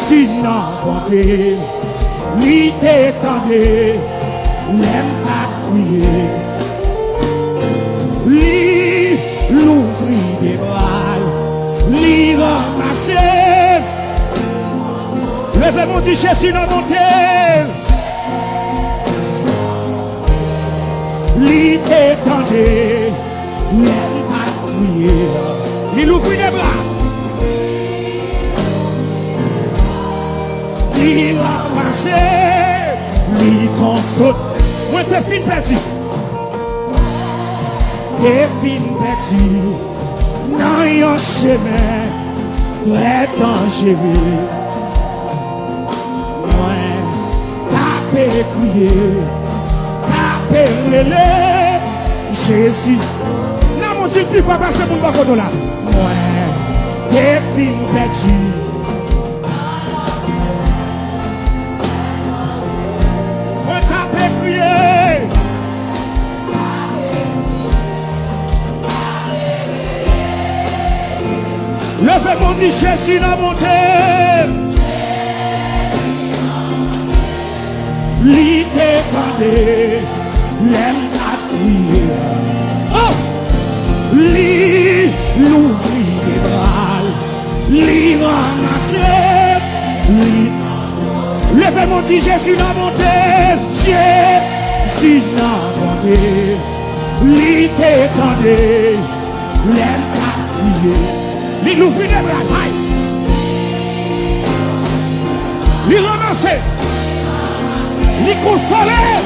si non bonté, li t'étendait, l'aime à crier, li l'ouvrit des bras, li ramassait. Levez mon dit Jésus non bonté, li t'étendait, l'aime à crier, li l'ouvrit des bras. Li ramasse, li console. Moi t'es fin petit. T'es fin petit. Dans yon chemin très dangereux. Moi t'as crier, t'as relé Jésus. Non mon Dieu plus fort passer pour mon côté là. Moi t'es fin petit. Levez mon dit Jésus dans mon terre. Li t'étendait, l'aime à crier. Oh! Li l'ouvrit des bras, li ramassait, li. Levez mon dit Jésus dans mon terre. Jésus dans mon terre. Li t'étendait, l'aime à crier. Li l'ouvrit des bras, aïe. Li ramassait, li consolait.